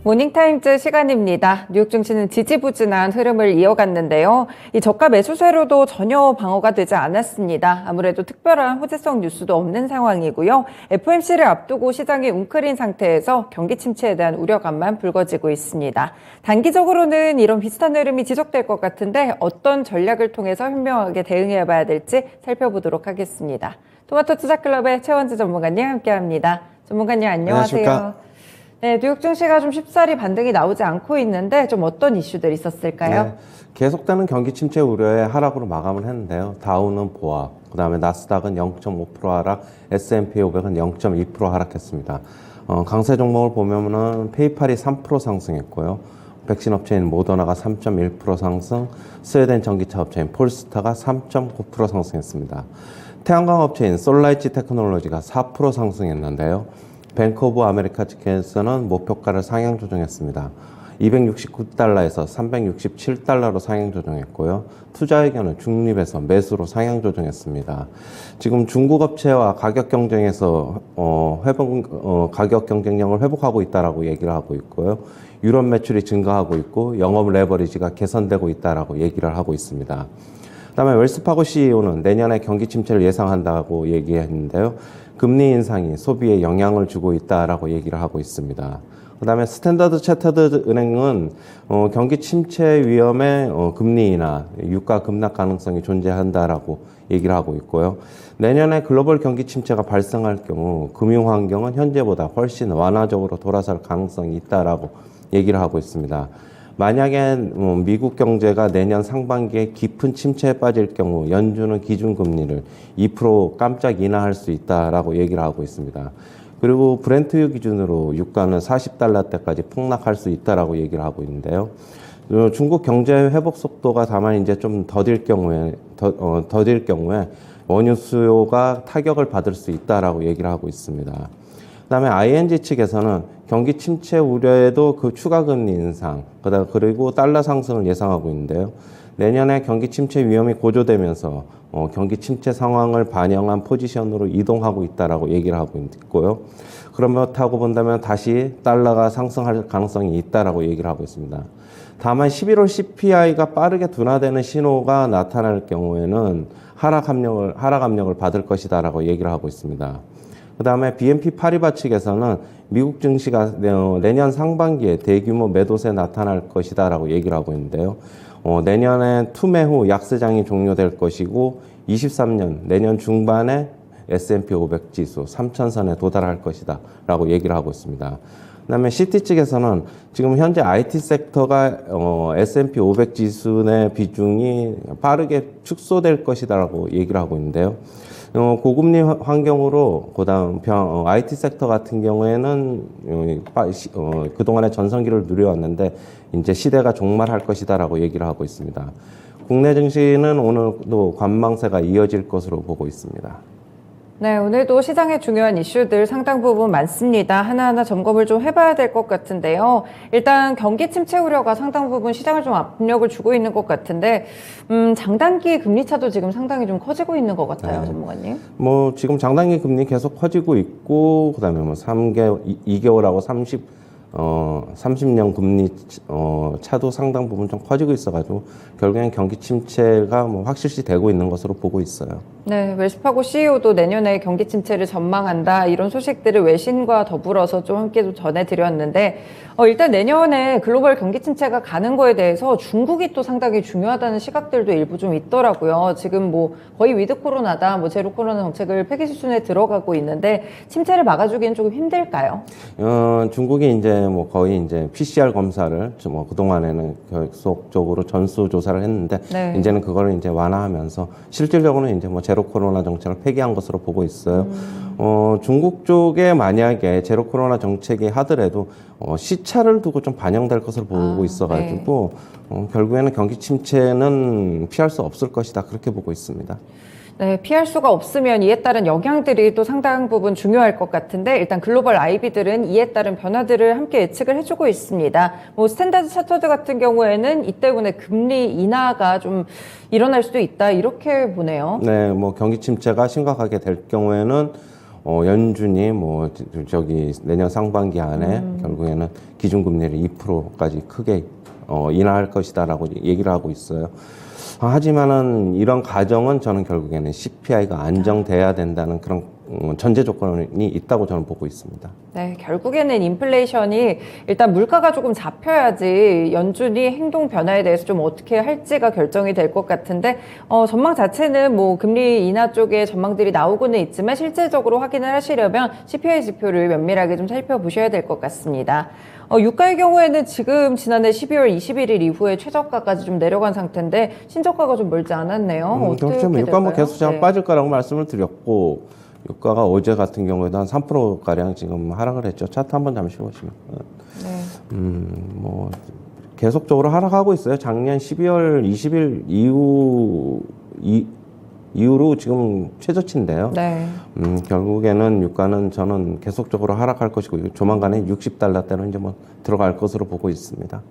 모닝타임즈 시간입니다. 뉴욕 증시는 지지부진한 흐름을 이어갔는데요. 이 저가 매수세로도 전혀 방어가 되지 않았습니다. 아무래도 특별한 호재성 뉴스도 없는 상황이고요. FOMC를 앞두고 시장이 웅크린 상태에서 경기 침체에 대한 우려감만 불거지고 있습니다. 단기적으로는 이런 비슷한 흐름이 지속될 것 같은데 어떤 전략을 통해서 현명하게 대응해 봐야 될지 살펴보도록 하겠습니다. 토마토 투자클럽의 최원지 전문가님 함께합니다. 전문가님 안녕하세요. 안녕하십니까? 네, 뉴욕 증시가 좀 쉽사리 반등이 나오지 않고 있는데 좀 어떤 이슈들이 있었을까요? 네, 계속되는 경기 침체 우려에 하락으로 마감을 했는데요. 다우는 보합, 그 다음에 나스닥은 0.5% 하락, S&P 500은 0.2% 하락했습니다. 강세 종목을 보면은 페이팔이 3% 상승했고요. 백신 업체인 모더나가 3.1% 상승, 스웨덴 전기차 업체인 폴스타가 3.9% 상승했습니다. 태양광 업체인 솔라이트 테크놀로지가 4% 상승했는데요. 뱅크 오브 아메리카 측에서는 목표가를 상향 조정했습니다. 269달러에서 367달러로 상향 조정했고요. 투자 의견은 중립에서 매수로 상향 조정했습니다. 지금 중국 업체와 가격 경쟁에서 가격 경쟁력을 회복하고 있다라고 얘기를 하고 있고요. 유럽 매출이 증가하고 있고 영업 레버리지가 개선되고 있다라고 얘기를 하고 있습니다. 그다음에 웰스파고 CEO는 내년에 경기 침체를 예상한다고 얘기했는데요. 금리 인상이 소비에 영향을 주고 있다라고 얘기를 하고 있습니다. 그다음에 스탠더드 차터드 은행은 경기 침체 위험에 금리나 유가 급락 가능성이 존재한다라고 얘기를 하고 있고요. 내년에 글로벌 경기 침체가 발생할 경우 금융 환경은 현재보다 훨씬 완화적으로 돌아설 가능성이 있다라고 얘기를 하고 있습니다. 만약에 미국 경제가 내년 상반기에 깊은 침체에 빠질 경우 연준은 기준금리를 2% 깜짝 인하할 수 있다라고 얘기를 하고 있습니다. 그리고 브렌트유 기준으로 유가는 40달러대까지 폭락할 수 있다라고 얘기를 하고 있는데요. 중국 경제 회복 속도가 다만 이제 좀 더딜 경우에 원유 수요가 타격을 받을 수 있다라고 얘기를 하고 있습니다. 그다음에 ING 측에서는 경기 침체 우려에도 그 추가 금리 인상, 그리고 달러 상승을 예상하고 있는데요. 내년에 경기 침체 위험이 고조되면서 경기 침체 상황을 반영한 포지션으로 이동하고 있다라고 얘기를 하고 있고요. 그렇다고 본다면 다시 달러가 상승할 가능성이 있다라고 얘기를 하고 있습니다. 다만 11월 CPI가 빠르게 둔화되는 신호가 나타날 경우에는 하락 압력을 받을 것이다라고 얘기를 하고 있습니다. 그 다음에 BNP 파리바 측에서는 미국 증시가 내년 상반기에 대규모 매도세 나타날 것이다라고 얘기를 하고 있는데요. 내년에 투매 후 약세장이 종료될 것이고 23년 내년 중반에 S&P 500 지수 3,000선에 도달할 것이다라고 얘기를 하고 있습니다. 그다음에 시티 측에서는 지금 현재 IT 섹터가 S&P 500 지수 내 비중이 빠르게 축소될 것이다라고 얘기를 하고 있는데요. 고금리 환경으로 그다음 IT sek터 같은 경우에는 그동안의 전성기를 누려왔는데 이제 시대가 종말할 것이다라고 얘기를 하고 있습니다. 국내 증시는 오늘도 관망세가 이어질 것으로 보고 있습니다. 네, 오늘도 시장의 중요한 이슈들 상당 부분 많습니다. 하나하나 점검을 좀 해봐야 될 것 같은데요. 일단 경기 침체 우려가 상당 부분 시장을 좀 압력을 주고 있는 것 같은데 장단기 금리 차도 지금 상당히 좀 커지고 있는 것 같아요, 전문가님. 지금 장단기 금리 계속 커지고 있고 그다음에 2개월하고 30년 금리 차도 상당 부분 좀 커지고 있어가지고 결국엔 경기 침체가 확실시 되고 있는 것으로 보고 있어요. 네, 웰스파고 CEO도 내년에 경기 침체를 전망한다 이런 소식들을 외신과 더불어서 좀 함께 좀 전해드렸는데 일단 내년에 글로벌 경기 침체가 가는 거에 대해서 중국이 또 상당히 중요하다는 시각들도 일부 좀 있더라고요. 지금 거의 위드 코로나다, 제로 코로나 정책을 폐기 수준에 들어가고 있는데 침체를 막아주기는 조금 힘들까요? 중국이 이제 거의 이제 PCR 검사를 그동안에는 계속적으로 전수 조사를 했는데 네. 이제는 그거를 이제 완화하면서 실질적으로는 이제 제로 코로나 정책을 폐기한 것으로 보고 있어요. 중국 쪽에 만약에 제로 코로나 정책이 하더라도 시차를 두고 좀 반영될 것으로 보고 있어가지고 결국에는 경기 침체는 피할 수 없을 것이다 그렇게 보고 있습니다. 네, 피할 수가 없으면 이에 따른 영향들이 또 상당 부분 중요할 것 같은데 일단 글로벌 IB들은 이에 따른 변화들을 함께 예측을 해주고 있습니다. 스탠다드 차터드 같은 경우에는 이 때문에 금리 인하가 좀 일어날 수도 있다 이렇게 보네요. 네, 경기 침체가 심각하게 될 경우에는 연준이 뭐 저기 내년 상반기 안에 결국에는 기준금리를 2%까지 크게 인하할 것이다라고 얘기를 하고 있어요. 하지만은 이런 가정은 저는 결국에는 CPI가 안정돼야 된다는 그런 전제 조건이 있다고 저는 보고 있습니다. 네, 결국에는 인플레이션이 일단 물가가 조금 잡혀야지 연준이 행동 변화에 대해서 좀 어떻게 할지가 결정이 될 것 같은데 전망 자체는 뭐 금리 인하 쪽에 전망들이 나오고는 있지만 실질적으로 확인을 하시려면 CPI 지표를 면밀하게 좀 살펴보셔야 될 것 같습니다. 유가의 경우에는 지금 지난해 12월 21일 이후에 최저가까지 좀 내려간 상태인데 신저가가 좀 멀지 않았네요. 어떻게 그렇죠. 유가 뭐 될까요? 계속 제가 네. 빠질 거라고 말씀을 드렸고 유가가 어제 같은 경우에도 한 3%가량 지금 하락을 했죠. 차트 한번 잠시 보시면. 네. 뭐 계속적으로 하락하고 있어요. 작년 12월 20일 이후로 지금 최저치인데요. 네. 결국에는 유가는 저는 계속적으로 하락할 것이고 조만간에 60달러대로 이제 뭐 들어갈 것으로 보고 있습니다.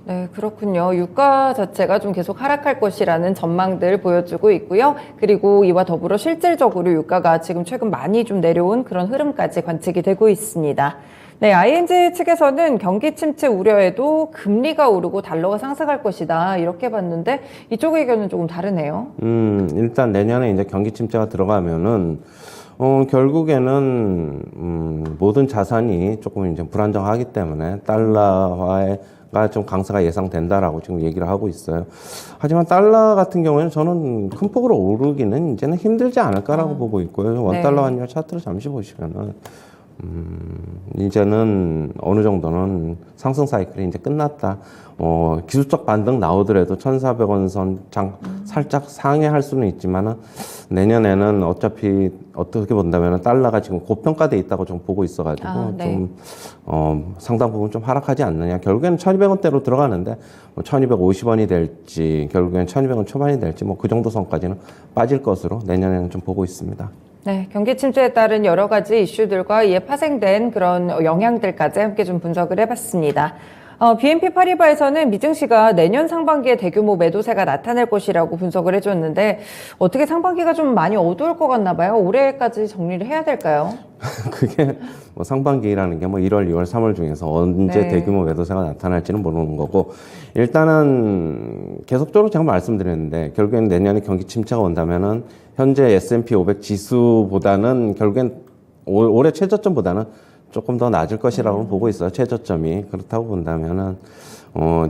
네, 그렇군요. 유가 자체가 좀 계속 하락할 것이라는 전망들 보여주고 있고요. 그리고 이와 더불어 실질적으로 유가가 지금 최근 많이 좀 내려온 그런 흐름까지 관측이 되고 있습니다. 네, ING 측에서는 경기 침체 우려에도 금리가 오르고 달러가 상승할 것이다 이렇게 봤는데 이쪽 의견은 조금 다르네요. 일단 내년에 이제 경기 침체가 들어가면은 결국에는 모든 자산이 조금 이제 불안정하기 때문에 달러화가 좀 강세가 예상된다라고 지금 얘기를 하고 있어요. 하지만 달러 같은 경우에는 저는 큰 폭으로 오르기는 이제는 힘들지 않을까라고 보고 있고요. 원달러 네. 환율 차트를 잠시 보시면은 이제는 어느 정도는 상승 사이클이 이제 끝났다. 기술적 반등 나오더라도 1,400원 선 살짝 상회할 수는 있지만은 내년에는 어차피 어떻게 본다면 달러가 지금 고평가돼 있다고 좀 보고 있어가지고 네. 좀 상당 부분 좀 하락하지 않느냐. 결국에는 1,200원대로 들어가는데 뭐 1,250원이 될지 결국에는 1,200원 초반이 될지 뭐 그 정도 선까지는 빠질 것으로 내년에는 좀 보고 있습니다. 네, 경기 침체에 따른 여러 가지 이슈들과 이에 파생된 그런 영향들까지 함께 좀 분석을 해봤습니다. BNP 파리바에서는 미증시가 내년 상반기에 대규모 매도세가 나타날 것이라고 분석을 해줬는데 어떻게 상반기가 좀 많이 어두울 것 같나 봐요. 올해까지 정리를 해야 될까요? 그게 뭐 상반기라는 게 뭐 1월, 2월, 3월 중에서 언제 네. 대규모 매도세가 나타날지는 모르는 거고 일단은 계속적으로 제가 말씀드렸는데 결국엔 내년에 경기 침체가 온다면은 현재 S&P 500 지수보다는 결국엔 올해 최저점보다는 조금 더 낮을 것이라고 보고 있어요. 최저점이. 그렇다고 본다면은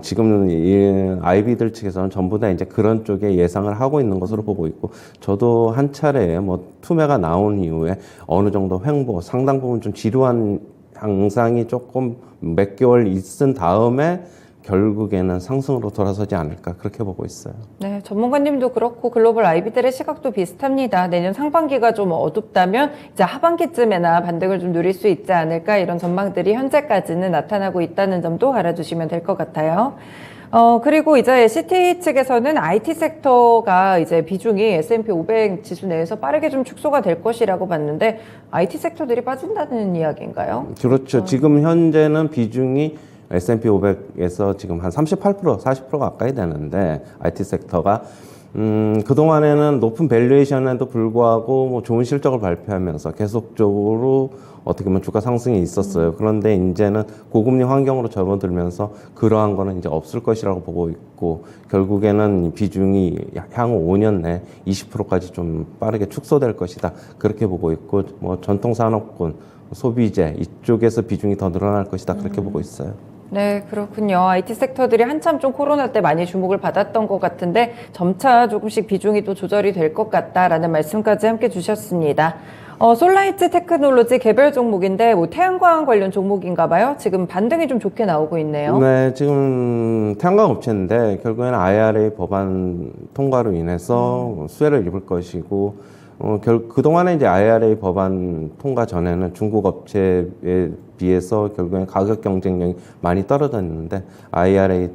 지금 이 IB들 측에서는 전부 다 이제 그런 쪽에 예상을 하고 있는 것으로 보고 있고, 저도 한 차례 뭐 투매가 나온 이후에 어느 정도 횡보, 상당 부분 좀 지루한 양상이 조금 몇 개월 있은 다음에 결국에는 상승으로 돌아서지 않을까 그렇게 보고 있어요. 네, 전문가님도 그렇고 글로벌 IB들의 시각도 비슷합니다. 내년 상반기가 좀 어둡다면 이제 하반기쯤에나 반등을 좀 누릴 수 있지 않을까 이런 전망들이 현재까지는 나타나고 있다는 점도 알아주시면 될 것 같아요. 그리고 이제 CT 측에서는 IT 섹터가 이제 비중이 S&P 500 지수 내에서 빠르게 좀 축소가 될 것이라고 봤는데 IT 섹터들이 빠진다는 이야기인가요? 그렇죠. 지금 현재는 비중이 S&P 500에서 지금 한 38%, 40% 가까이 되는데 IT 섹터가 그동안에는 높은 밸류에이션에도 불구하고 뭐 좋은 실적을 발표하면서 계속적으로 어떻게 보면 주가 상승이 있었어요. 그런데 이제는 고금리 환경으로 접어들면서 그러한 거는 이제 없을 것이라고 보고 있고, 결국에는 이 비중이 향후 5년 내 20%까지 좀 빠르게 축소될 것이다. 그렇게 보고 있고, 뭐 전통 산업군, 소비재 이쪽에서 비중이 더 늘어날 것이다. 그렇게 보고 있어요. 네, 그렇군요. IT 섹터들이 한참 좀 코로나 때 많이 주목을 받았던 것 같은데 점차 조금씩 비중이 또 조절이 될 것 같다라는 말씀까지 함께 주셨습니다. 솔라이트 테크놀로지 개별 종목인데 뭐 태양광 관련 종목인가 봐요. 지금 반등이 좀 좋게 나오고 있네요. 네, 지금 태양광 업체인데 결국에는 IRA 법안 통과로 인해서 수혜를 입을 것이고, 그동안에 이제 IRA 법안 통과 전에는 중국 업체에 비해서 결국엔 가격 경쟁력이 많이 떨어졌는데 IRA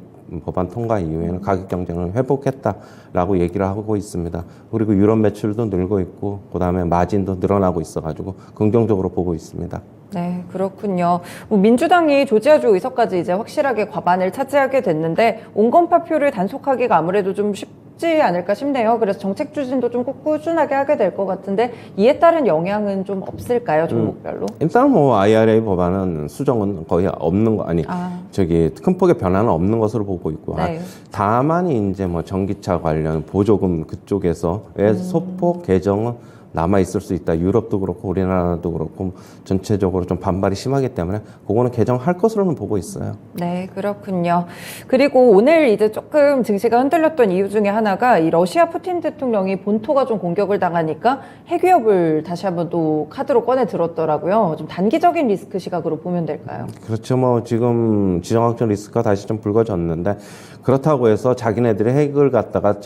법안 통과 이후에는 가격 경쟁을 회복했다라고 얘기를 하고 있습니다. 그리고 유럽 매출도 늘고 있고, 그다음에 마진도 늘어나고 있어가지고 긍정적으로 보고 있습니다. 네, 그렇군요. 민주당이 조지아주 의석까지 이제 확실하게 과반을 차지하게 됐는데 온건파표를 단속하기가 아무래도 좀 쉽지 쉽지 않을까 싶네요. 그래서 정책 추진도 좀 꾸준하게 하게 될 것 같은데 이에 따른 영향은 좀 없을까요, 종목별로? 일단 뭐 IRA 법안은 수정은 거의 없는 거 아니 저기 큰 폭의 변화는 없는 것으로 보고 있고 네. 다만 이제 뭐 전기차 관련 보조금 그쪽에서의 소폭 개정은 남아 있을 수 있다. 유럽도 그렇고 우리나라도 그렇고 전체적으로 좀 반발이 심하기 때문에 그거는 개정할 것으로는 보고 있어요. 네, 그렇군요. 그리고 오늘 이제 조금 증시가 흔들렸던 이유 중에 하나가 이 러시아 푸틴 대통령이 본토가 좀 공격을 당하니까 핵위협을 다시 한번 또 카드로 꺼내 들었더라고요. 좀 단기적인 리스크 시각으로 보면 될까요? 그렇죠. 뭐 지금 지정학적 리스크가 다시 좀 불거졌는데 그렇다고 해서 자기네들이 핵을 갖다가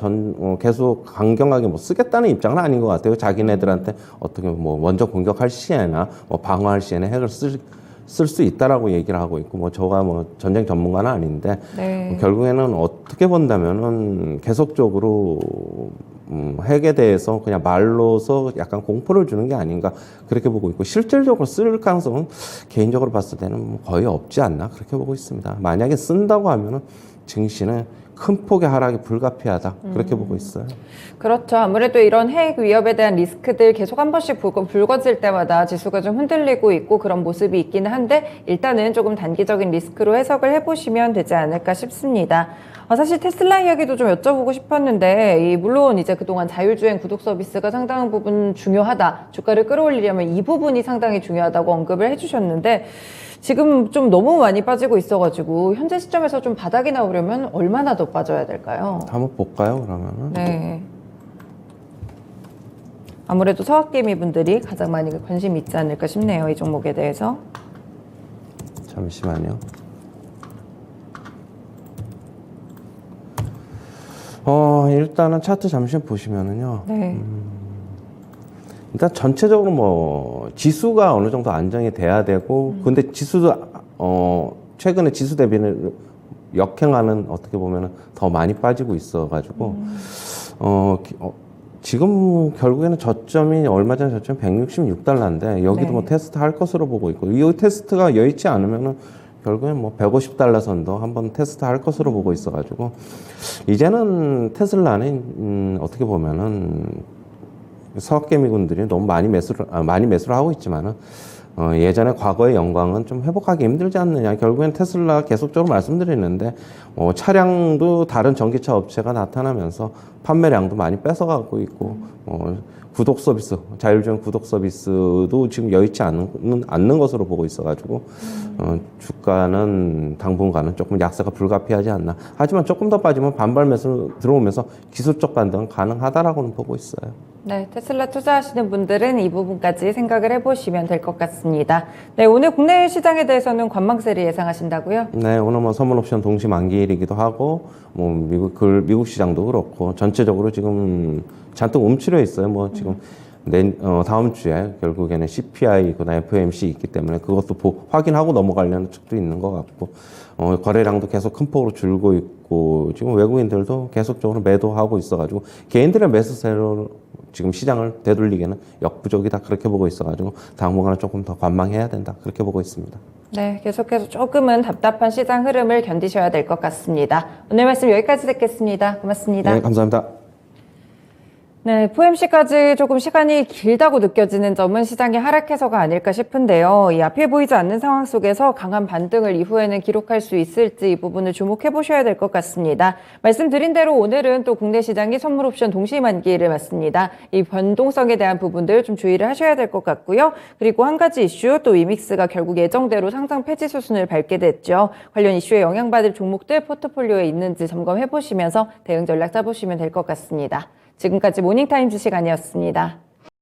계속 강경하게 뭐 쓰겠다는 입장은 아닌 것 같아요. 자기네들한테 어떻게 뭐 먼저 공격할 시에나 뭐 방어할 시에는 핵을 쓸 수 있다라고 얘기를 하고 있고 뭐 저가 뭐 전쟁 전문가는 아닌데 네. 결국에는 어떻게 본다면은 계속적으로 핵에 대해서 그냥 말로서 약간 공포를 주는 게 아닌가 그렇게 보고 있고 실질적으로 쓸 가능성은 개인적으로 봤을 때는 뭐 거의 없지 않나 그렇게 보고 있습니다. 만약에 쓴다고 하면은 증시는 큰 폭의 하락이 불가피하다 그렇게 보고 있어요. 그렇죠. 아무래도 이런 핵 위협에 대한 리스크들 계속 한 번씩 불거질 때마다 지수가 좀 흔들리고 있고 그런 모습이 있기는 한데 일단은 조금 단기적인 리스크로 해석을 해보시면 되지 않을까 싶습니다. 사실 테슬라 이야기도 좀 여쭤보고 싶었는데 물론 이제 그동안 자율주행 구독 서비스가 상당한 부분 중요하다. 주가를 끌어올리려면 이 부분이 상당히 중요하다고 언급을 해주셨는데 지금 좀 너무 많이 빠지고 있어가지고 현재 시점에서 좀 바닥이 나오려면 얼마나 더 빠져야 될까요? 한번 볼까요 그러면은? 네. 아무래도 서학개미 분들이 가장 많이 관심이 있지 않을까 싶네요. 이 종목에 대해서. 잠시만요. 일단은 차트 잠시 보시면은요. 네. 일단 전체적으로 뭐 지수가 어느 정도 안정이 돼야 되고 근데 지수도 최근에 지수 대비는 역행하는 어떻게 보면은 더 많이 빠지고 있어가지고 지금 결국에는 저점이 얼마 전에 저점 166달러인데 여기도 네. 뭐 테스트 할 것으로 보고 있고 이 테스트가 여의치 않으면은 결국엔 뭐 150달러 선도 한번 테스트 할 것으로 보고 있어가지고 이제는 테슬라는 어떻게 보면은 서학개미군들이 너무 많이 매수를 하고 있지만은 예전에 과거의 영광은 좀 회복하기 힘들지 않느냐. 결국엔 테슬라 계속적으로 말씀드리는데 차량도 다른 전기차 업체가 나타나면서 판매량도 많이 뺏어가고 있고 구독 서비스, 자율주행 구독 서비스도 지금 여의치 않는 것으로 보고 있어가지고 주가는 당분간은 조금 약세가 불가피하지 않나. 하지만 조금 더 빠지면 반발 매수 들어오면서 기술적 반등은 가능하다라고는 보고 있어요. 네, 테슬라 투자하시는 분들은 이 부분까지 생각을 해보시면 될 것 같습니다. 네, 오늘 국내 시장에 대해서는 관망세를 예상하신다고요? 네, 오늘 뭐 선물 옵션 동시 만기일이기도 하고, 뭐 미국 시장도 그렇고 전체적으로 지금 잔뜩 움츠려 있어요. 뭐 지금 다음 주에 결국에는 CPI, 그다음 FOMC 있기 때문에 그것도 확인하고 넘어가려는 측도 있는 것 같고, 거래량도 계속 큰 폭으로 줄고 있고, 지금 외국인들도 계속적으로 매도하고 있어가지고 개인들의 매수세로 지금 시장을 되돌리기에는 역부족이다 그렇게 보고 있어가지고 당분간은 조금 더 관망해야 된다 그렇게 보고 있습니다. 네, 계속해서 조금은 답답한 시장 흐름을 견디셔야 될 것 같습니다. 오늘 말씀 여기까지 듣겠습니다. 고맙습니다. 네, 감사합니다. 네, FOMC까지 조금 시간이 길다고 느껴지는 점은 시장이 하락해서가 아닐까 싶은데요. 이 앞에 보이지 않는 상황 속에서 강한 반등을 이후에는 기록할 수 있을지 이 부분을 주목해 보셔야 될 것 같습니다. 말씀드린 대로 오늘은 또 국내 시장이 선물 옵션 동시 만기를 맞습니다. 이 변동성에 대한 부분들 좀 주의를 하셔야 될 것 같고요. 그리고 한 가지 이슈, 또 위믹스가 결국 예정대로 상장 폐지 수순을 밟게 됐죠. 관련 이슈에 영향받을 종목들 포트폴리오에 있는지 점검해 보시면서 대응 전략 짜보시면 될 것 같습니다. 지금까지 모닝타임즈 시간이었습니다.